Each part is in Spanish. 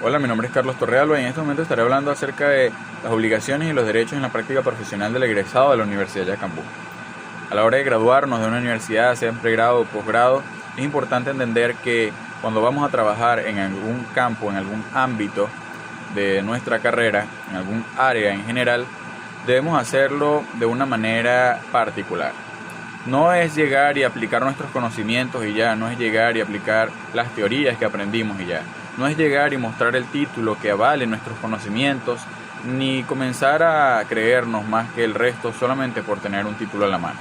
Hola, mi nombre es Carlos Torrealba y en este momento estaré hablando acerca de las obligaciones y los derechos en la práctica profesional del egresado de la Universidad de Yacambú. A la hora de graduarnos de una universidad, sea en pregrado o posgrado, es importante entender que cuando vamos a trabajar en algún campo, en algún ámbito de nuestra carrera, en algún área en general, debemos hacerlo de una manera particular. No es llegar y aplicar nuestros conocimientos y ya, no es llegar y aplicar las teorías que aprendimos y ya. No es llegar y mostrar el título que avale nuestros conocimientos, ni comenzar a creernos más que el resto solamente por tener un título a la mano.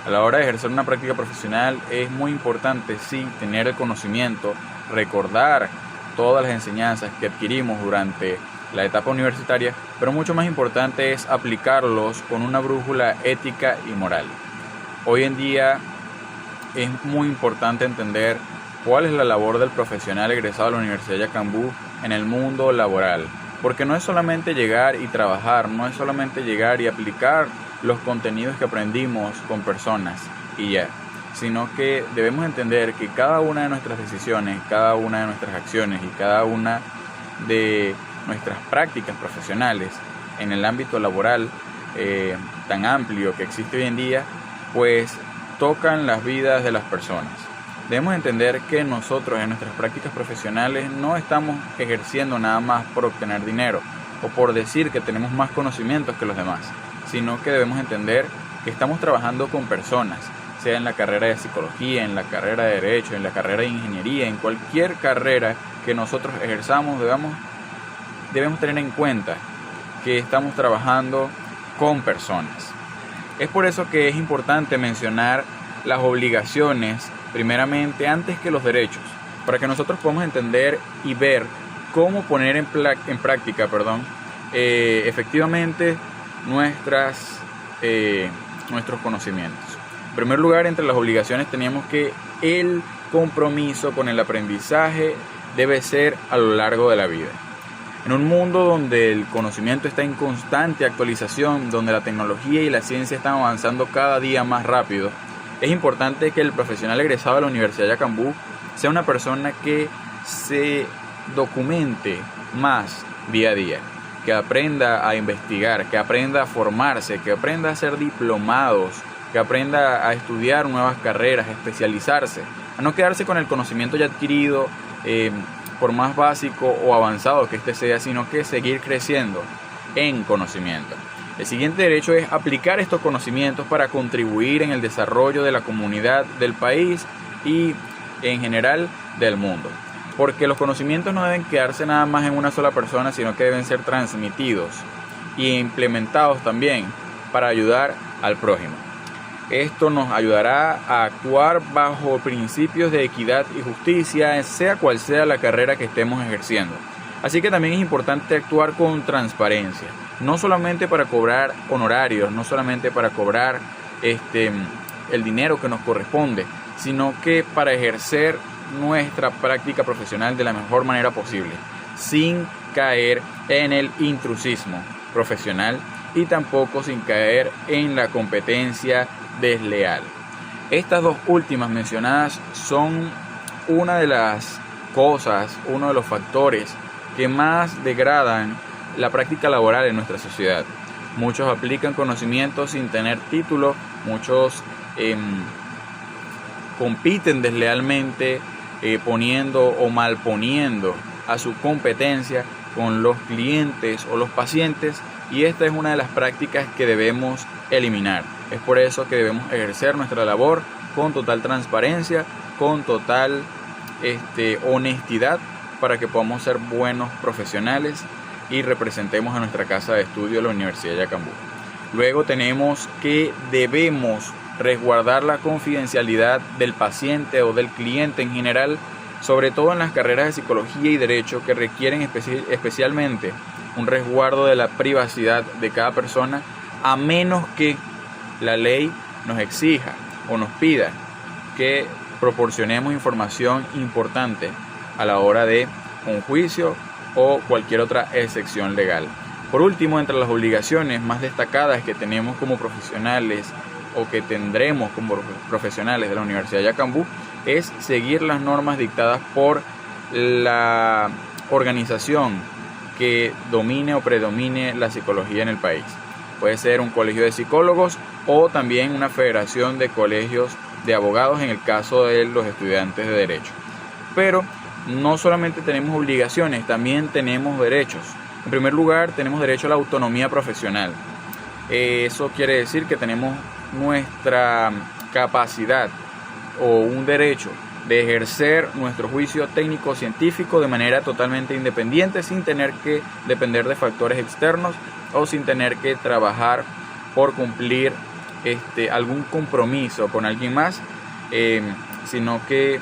A la hora de ejercer una práctica profesional es muy importante, sí, tener el conocimiento, recordar todas las enseñanzas que adquirimos durante la etapa universitaria, pero mucho más importante es aplicarlos con una brújula ética y moral. Hoy en día es muy importante entender cuál es la labor del profesional egresado de la Universidad de Yacambú en el mundo laboral, porque no es solamente llegar y trabajar, no es solamente llegar y aplicar los contenidos que aprendimos con personas y ya, sino que debemos entender que cada una de nuestras decisiones, cada una de nuestras acciones y cada una de nuestras prácticas profesionales en el ámbito laboral tan amplio que existe hoy en día, pues tocan las vidas de las personas. Debemos entender que nosotros en nuestras prácticas profesionales no estamos ejerciendo nada más por obtener dinero o por decir que tenemos más conocimientos que los demás, sino que debemos entender que estamos trabajando con personas, sea en la carrera de psicología, en la carrera de derecho, en la carrera de ingeniería, en cualquier carrera que nosotros ejerzamos, debemos tener en cuenta que estamos trabajando con personas. Es por eso que es importante mencionar las obligaciones primeramente antes que los derechos, para que nosotros podamos entender y ver cómo poner en práctica efectivamente nuestros conocimientos. En primer lugar, entre las obligaciones teníamos que el compromiso con el aprendizaje debe ser a lo largo de la vida. En un mundo donde el conocimiento está en constante actualización, donde la tecnología y la ciencia están avanzando cada día más rápido, es importante que el profesional egresado de la Universidad de Yacambú sea una persona que se documente más día a día, que aprenda a investigar, que aprenda a formarse, que aprenda a hacer diplomados, que aprenda a estudiar nuevas carreras, a especializarse, a no quedarse con el conocimiento ya adquirido, por más básico o avanzado que éste sea, sino que seguir creciendo en conocimiento. El siguiente derecho es aplicar estos conocimientos para contribuir en el desarrollo de la comunidad, del país y en general del mundo. Porque los conocimientos no deben quedarse nada más en una sola persona, sino que deben ser transmitidos e implementados también para ayudar al prójimo. Esto nos ayudará a actuar bajo principios de equidad y justicia, sea cual sea la carrera que estemos ejerciendo. Así que también es importante actuar con transparencia, no solamente para cobrar honorarios, no solamente para cobrar el dinero que nos corresponde, sino que para ejercer nuestra práctica profesional de la mejor manera posible, sin caer en el intrusismo profesional y tampoco sin caer en la competencia desleal. Estas dos últimas mencionadas son una de las cosas, uno de los factores que más degradan la práctica laboral en nuestra sociedad. Muchos aplican conocimientos sin tener título, muchos compiten deslealmente, poniendo o malponiendo a su competencia con los clientes o los pacientes, y esta es una de las prácticas que debemos eliminar. Es por eso que debemos ejercer nuestra labor con total transparencia, con total honestidad, para que podamos ser buenos profesionales y representemos a nuestra casa de estudio, la Universidad de Yacambú. Luego tenemos que debemos resguardar la confidencialidad del paciente o del cliente en general, sobre todo en las carreras de psicología y derecho que requieren especialmente un resguardo de la privacidad de cada persona, a menos que la ley nos exija o nos pida que proporcionemos información importante a la hora de un juicio o cualquier otra excepción legal. Por último, entre las obligaciones más destacadas que tenemos como profesionales o que tendremos como profesionales de la Universidad de Yacambú es seguir las normas dictadas por la organización que domine o predomine la psicología en el país. Puede ser un colegio de psicólogos o también una federación de colegios de abogados en el caso de los estudiantes de derecho. Pero no solamente tenemos obligaciones, también tenemos derechos. En primer lugar, tenemos derecho a la autonomía profesional. Eso quiere decir que tenemos nuestra capacidad o un derecho de ejercer nuestro juicio técnico-científico de manera totalmente independiente, sin tener que depender de factores externos o sin tener que trabajar por cumplir algún compromiso con alguien más, sino que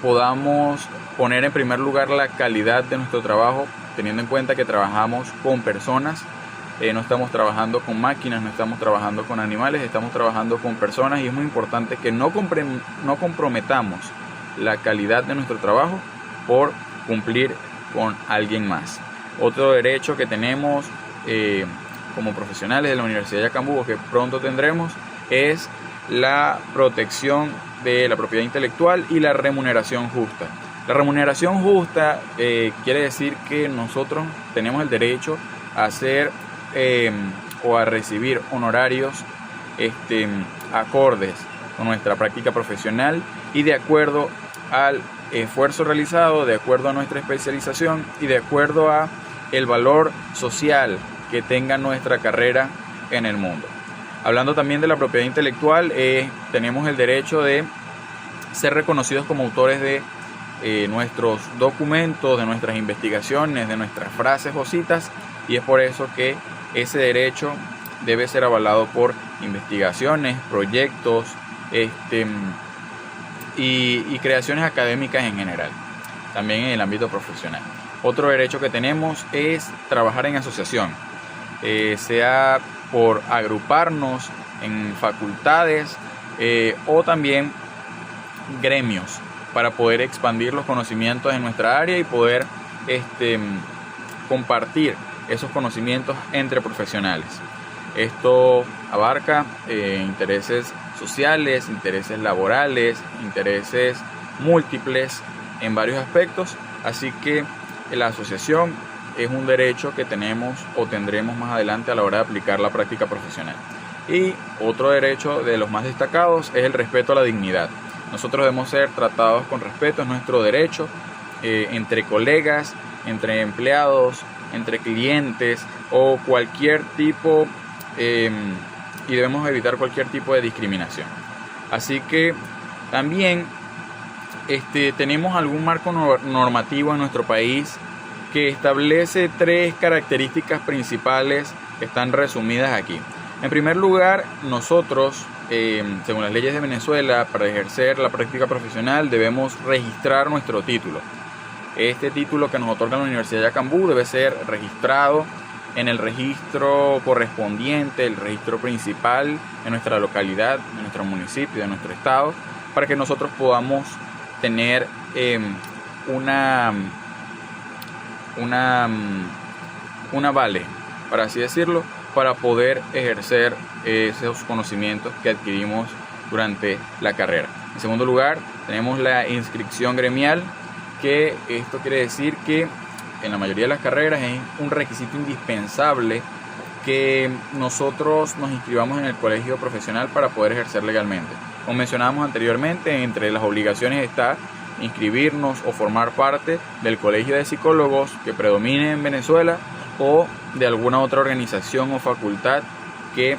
podamos poner en primer lugar la calidad de nuestro trabajo, teniendo en cuenta que trabajamos con personas. No estamos trabajando con máquinas, no estamos trabajando con animales, estamos trabajando con personas, y es muy importante que no comprometamos la calidad de nuestro trabajo por cumplir con alguien más. Otro derecho que tenemos como profesionales de la Universidad de Yacambú, que pronto tendremos, es la protección de la propiedad intelectual y la remuneración justa. La remuneración justa quiere decir que nosotros tenemos el derecho a hacer o a recibir honorarios acordes con nuestra práctica profesional y de acuerdo al esfuerzo realizado, de acuerdo a nuestra especialización y de acuerdo a el valor social que tenga nuestra carrera en el mundo. Hablando también de la propiedad intelectual, tenemos el derecho de ser reconocidos como autores de nuestros documentos, de nuestras investigaciones, de nuestras frases o citas, y es por eso que ese derecho debe ser avalado por investigaciones, proyectos y creaciones académicas en general, también en el ámbito profesional. Otro derecho que tenemos es trabajar en asociación, sea por agruparnos en facultades o también gremios, para poder expandir los conocimientos en nuestra área y poder compartir esos conocimientos entre profesionales. Esto abarca intereses sociales, intereses laborales, intereses múltiples en varios aspectos, así que la asociación es un derecho que tenemos o tendremos más adelante a la hora de aplicar la práctica profesional. Y otro derecho de los más destacados es el respeto a la dignidad. Nosotros debemos ser tratados con respeto, es nuestro derecho, entre colegas, entre empleados, entre clientes o cualquier tipo, y debemos evitar cualquier tipo de discriminación. Así que también tenemos algún marco normativo en nuestro país que establece 3 características principales que están resumidas aquí. En primer lugar, nosotros, según las leyes de Venezuela, para ejercer la práctica profesional debemos registrar nuestro título. Este título que nos otorga la Universidad de Yacambú debe ser registrado en el registro correspondiente, el registro principal de nuestra localidad, de nuestro municipio, de nuestro estado, para que nosotros podamos tener una vale, para así decirlo, para poder ejercer esos conocimientos que adquirimos durante la carrera. En segundo lugar, tenemos la inscripción gremial, que esto quiere decir que en la mayoría de las carreras es un requisito indispensable que nosotros nos inscribamos en el colegio profesional para poder ejercer legalmente. Como mencionábamos anteriormente, entre las obligaciones está inscribirnos o formar parte del colegio de psicólogos que predomine en Venezuela o de alguna otra organización o facultad que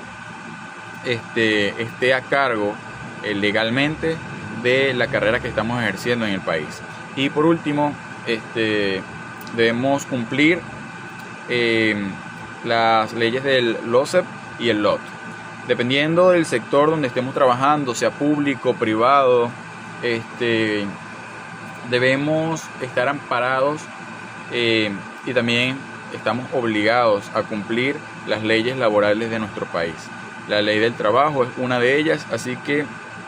esté a cargo legalmente de la carrera que estamos ejerciendo en el país. Y por último, debemos cumplir las leyes del LOCEP y el LOT. Dependiendo del sector donde estemos trabajando, sea público, privado, debemos estar amparados y también estamos obligados a cumplir las leyes laborales de nuestro país. La ley del trabajo es una de ellas, así que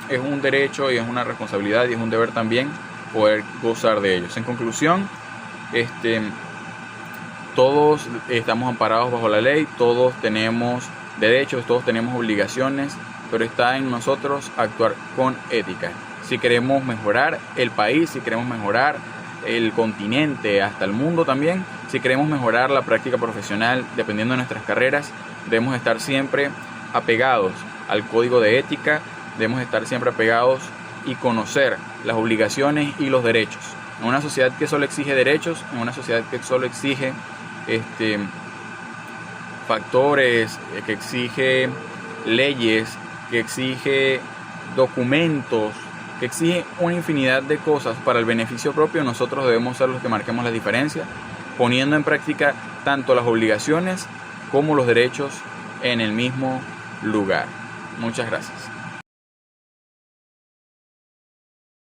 es un derecho y es una responsabilidad y es un deber también poder gozar de ellos. En conclusión, todos estamos amparados bajo la ley, todos tenemos derechos, todos tenemos obligaciones, pero está en nosotros actuar con ética. Si queremos mejorar el país, si queremos mejorar el continente, hasta el mundo también. Si queremos mejorar la práctica profesional dependiendo de nuestras carreras, debemos estar siempre apegados al código de ética, debemos estar siempre apegados y conocer las obligaciones y los derechos. En una sociedad que solo exige derechos, en una sociedad que solo exige factores, que exige leyes, que exige documentos, que exige una infinidad de cosas para el beneficio propio, nosotros debemos ser los que marquemos la diferencia, poniendo en práctica tanto las obligaciones como los derechos en el mismo lugar. Muchas gracias.